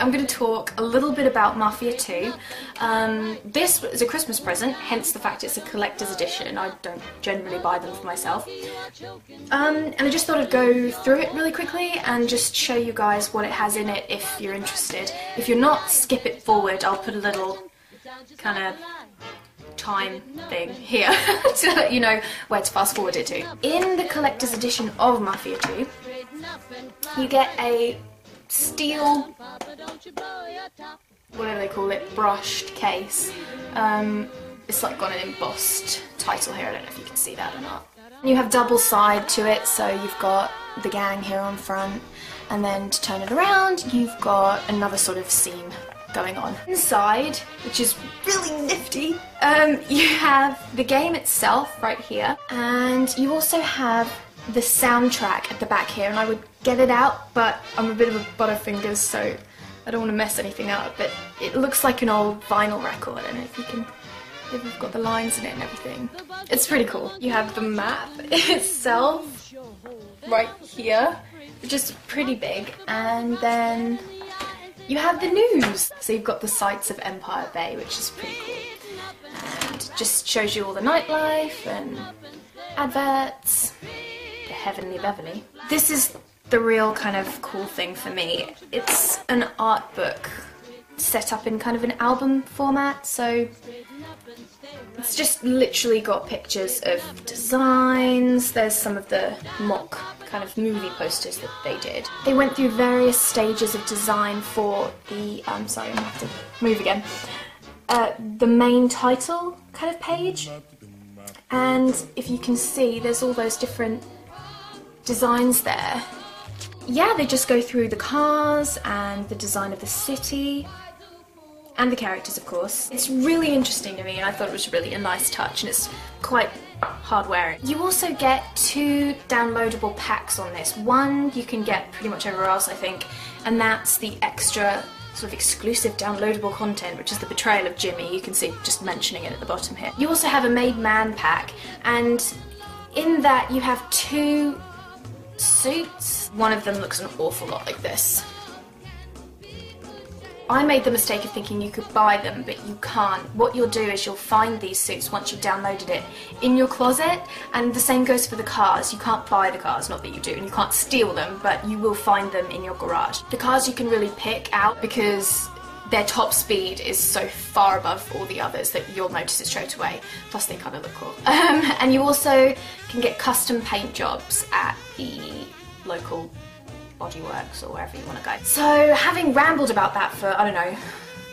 I'm going to talk a little bit about Mafia 2. This is a Christmas present, hence the fact it's a collector's edition. I don't generally buy them for myself. And I just thought I'd go through it really quickly and just show you guys what it has in it if you're interested. If you're not, skip it forward. I'll put a little kind of time thing here to let you know where to fast forward it to. In the collector's edition of Mafia 2, you get a steel, whatever they call it, brushed case. It's like got an embossed title here, I don't know if you can see that or not. You have double side to it, so you've got the gang here on front, and then to turn it around you've got another sort of scene going on. Inside, which is really nifty, you have the game itself right here, and you also have the soundtrack at the back here, and I would get it out, but I'm a bit of a butterfingers, so I don't want to mess anything up, but it looks like an old vinyl record. I don't know if you can, if we've got the lines in it and everything. It's pretty cool. You have the map itself right here, which is pretty big, and then you have the news. So you've got the sights of Empire Bay, which is pretty cool, and just shows you all the nightlife and adverts. The Heavenly Beverly. This is the real kind of cool thing for me. It's an art book set up in kind of an album format, so it's just literally got pictures of designs. There's some of the mock kind of movie posters that they did. They went through various stages of design for the, sorry, I'm gonna have to move again, the main title kind of page, and if you can see there's all those different designs there. Yeah, they just go through the cars and the design of the city and the characters, of course. It's really interesting to me, and I thought it was really a nice touch, and it's quite hard wearing. You also get 2 downloadable packs on this. One you can get pretty much everywhere else, I think, and that's the extra sort of exclusive downloadable content, which is the betrayal of Jimmy. You can see just mentioning it at the bottom here. You also have a made man pack, and in that you have 2 suits. One of them looks an awful lot like this. I made the mistake of thinking you could buy them, but you can't. What you'll do is you'll find these suits once you've downloaded it in your closet, and the same goes for the cars. You can't buy the cars, not that you do, and you can't steal them, but you will find them in your garage. The cars you can really pick out because their top speed is so far above all the others that you'll notice it straight away. Plus they kind of look cool. And you also can get custom paint jobs at the local bodyworks or wherever you want to go. So having rambled about that for, I don't know,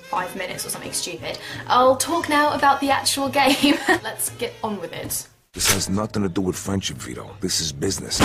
5 minutes or something stupid, I'll talk now about the actual game. Let's get on with it. This has nothing to do with friendship, Vito. This is business.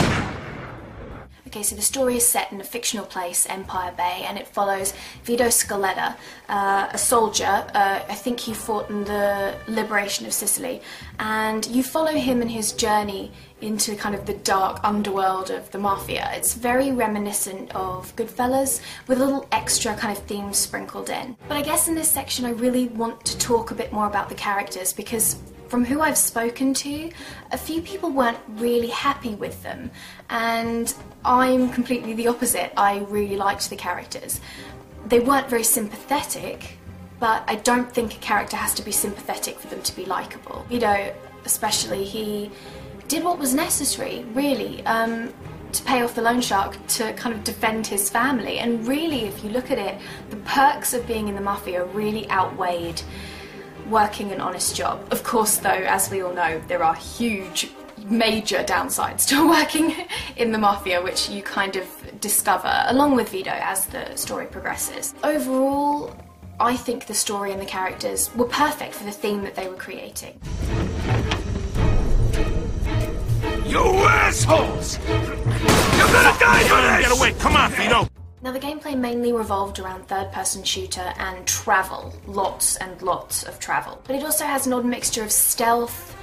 Okay, so the story is set in a fictional place, Empire Bay, and it follows Vito Scaletta, a soldier. I think he fought in the liberation of Sicily, and you follow him in his journey into kind of the dark underworld of the Mafia. It's very reminiscent of Goodfellas, with a little extra kind of themes sprinkled in. But I guess in this section I really want to talk a bit more about the characters, because from who I've spoken to, a few people weren't really happy with them, and I'm completely the opposite. I really liked the characters. They weren't very sympathetic, but I don't think a character has to be sympathetic for them to be likeable. Vito, especially, he did what was necessary, really, to pay off the loan shark, to kind of defend his family, and really, if you look at it, the perks of being in the Mafia really outweighed working an honest job. Of course, though, as we all know, there are huge, major downsides to working in the Mafia, which you kind of discover along with Vito as the story progresses. Overall, I think the story and the characters were perfect for the theme that they were creating. You assholes! You're gonna die for this! Get away! Come on, Vito! Now, the gameplay mainly revolved around third-person shooter and travel, lots and lots of travel. But it also has an odd mixture of stealth,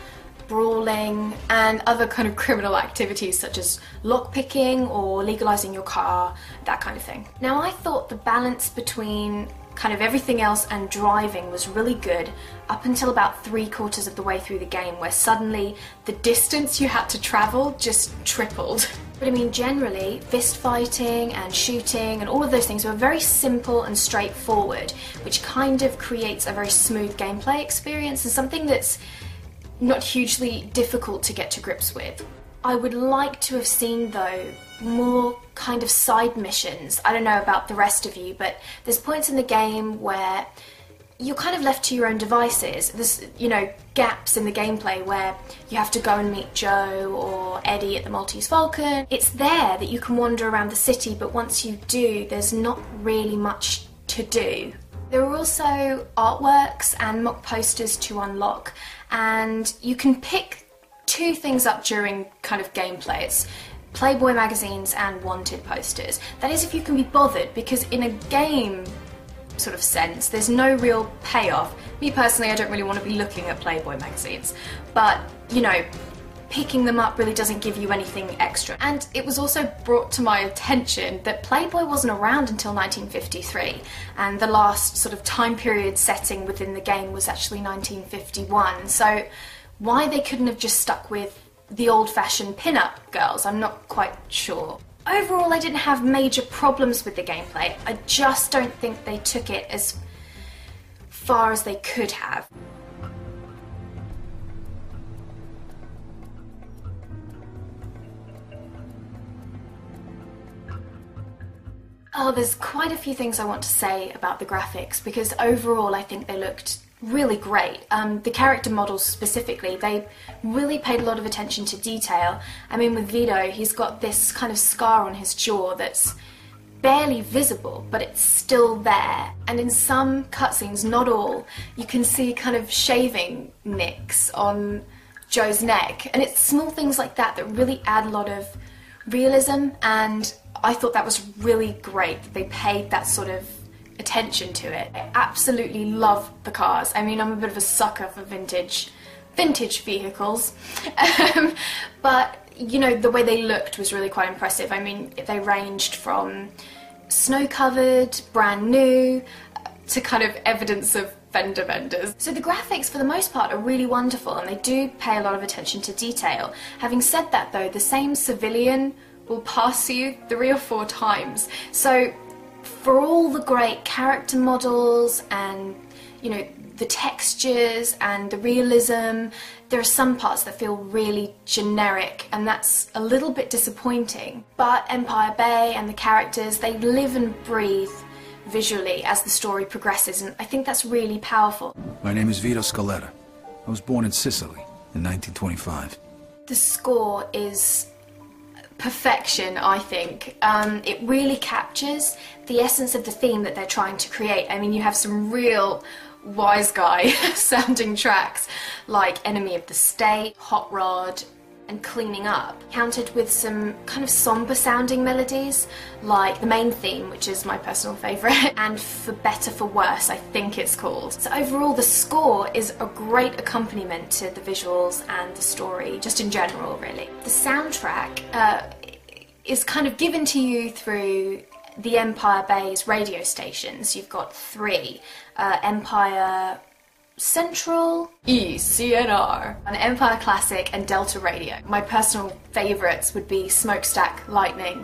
brawling, and other kind of criminal activities such as lockpicking or legalizing your car, that kind of thing. Now, I thought the balance between kind of everything else and driving was really good up until about 3/4 of the way through the game, where suddenly the distance you had to travel just tripled. But I mean, generally, fist fighting and shooting and all of those things were very simple and straightforward, which kind of creates a very smooth gameplay experience and something that's not hugely difficult to get to grips with. I would like to have seen, though, more kind of side missions. I don't know about the rest of you, but there's points in the game where you're kind of left to your own devices. There's, you know, gaps in the gameplay where you have to go and meet Joe or Eddie at the Maltese Falcon. It's there that you can wander around the city, but once you do, there's not really much to do. There are also artworks and mock posters to unlock, and you can pick two things up during kind of gameplay. It's Playboy magazines and wanted posters. That is if you can be bothered, because in a game sort of sense, there's no real payoff. Me personally, I don't really want to be looking at Playboy magazines, but you know, picking them up really doesn't give you anything extra. And it was also brought to my attention that Playboy wasn't around until 1953, and the last sort of time period setting within the game was actually 1951. So why they couldn't have just stuck with the old-fashioned pin-up girls, I'm not quite sure. Overall, I didn't have major problems with the gameplay. I just don't think they took it as far as they could have. Oh, there's quite a few things I want to say about the graphics, because overall I think they looked really great. The character models specifically, they really paid a lot of attention to detail. I mean, with Vito, he's got this kind of scar on his jaw that's barely visible, but it's still there. And in some cutscenes, not all, you can see kind of shaving nicks on Joe's neck. And it's small things like that that really add a lot of realism, and I thought that was really great that they paid that sort of attention to it. I absolutely love the cars. I mean, I'm a bit of a sucker for vintage vehicles, but you know, the way they looked was really quite impressive. I mean, they ranged from snow-covered, brand new, to kind of evidence of fender benders. So the graphics, for the most part, are really wonderful, and they do pay a lot of attention to detail. Having said that, though, the same civilian will pass you 3 or 4 times. So for all the great character models and, you know, the textures and the realism, there are some parts that feel really generic, and that's a little bit disappointing. But Empire Bay and the characters, they live and breathe visually as the story progresses, and I think that's really powerful. My name is Vito Scaletta. I was born in Sicily in 1925. The score is perfection, I think. It really captures the essence of the theme that they're trying to create. I mean, you have some real wise guy sounding tracks like Enemy of the State, Hot Rod, and Cleaning Up, countered with some kind of somber sounding melodies like the main theme, which is my personal favourite, and For Better For Worse, I think it's called. So overall, the score is a great accompaniment to the visuals and the story, just in general, really. The soundtrack is kind of given to you through the Empire Bay's radio stations. You've got 3, Empire Central, ECNR, an Empire Classic, and Delta Radio. My personal favourites would be Smokestack Lightning,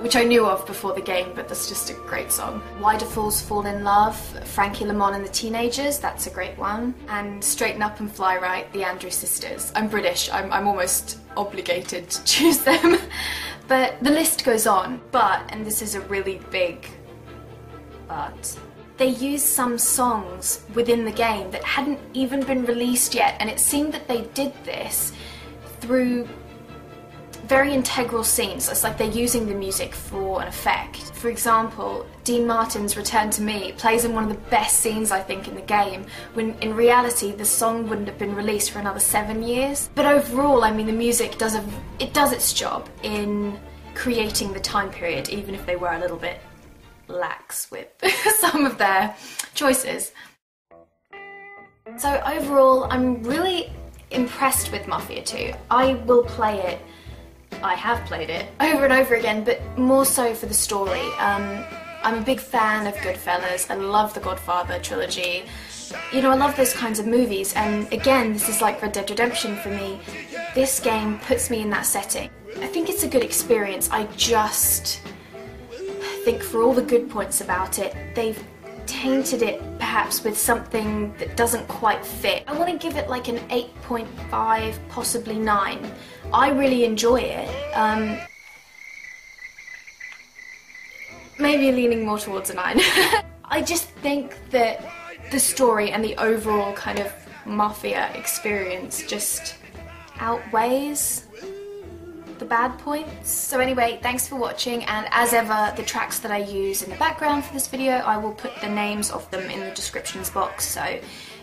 which I knew of before the game, but that's just a great song. Why Do Fools Fall in Love, Frankie Lamont and the Teenagers, that's a great one. And Straighten Up and Fly Right, the Andrews Sisters. I'm British, I'm almost obligated to choose them. But the list goes on. But, and this is a really big but, they used some songs within the game that hadn't even been released yet, and it seemed that they did this through very integral scenes. It's like they're using the music for an effect. For example, Dean Martin's Return to Me plays in one of the best scenes, I think, in the game, when in reality the song wouldn't have been released for another 7 years. But overall, I mean, the music does its job in creating the time period, even if they were a little bit lax with some of their choices. So overall, I'm really impressed with Mafia 2. I will play it, I have played it, over and over again, but more so for the story. I'm a big fan of Goodfellas. I love the Godfather trilogy. You know, I love those kinds of movies, and again, this is like Red Dead Redemption for me. This game puts me in that setting. I think it's a good experience. I just think for all the good points about it, they've tainted it perhaps with something that doesn't quite fit. I want to give it like an 8.5, possibly 9. I really enjoy it. Maybe leaning more towards a 9. I just think that the story and the overall kind of Mafia experience just outweighs the bad points. So anyway, thanks for watching, and as ever, the tracks that I use in the background for this video, I will put the names of them in the descriptions box, so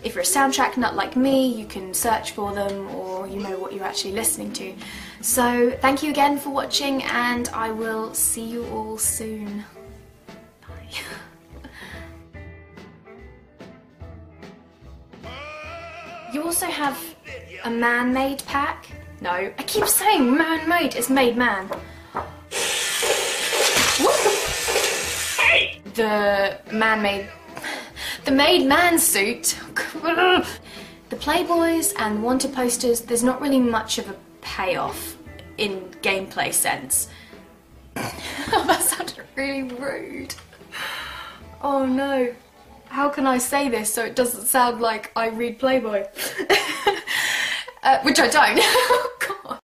if you're a soundtrack nut like me, you can search for them, or you know what you're actually listening to. So thank you again for watching, and I will see you all soon. Bye. You also have a man-made pack. No, I keep saying man-made, it's made man. The made man suit. The Playboys and Wanted posters, there's not really much of a payoff in gameplay sense. Oh, that sounded really rude. Oh no. How can I say this so it doesn't sound like I read Playboy? Which I don't. Oh god.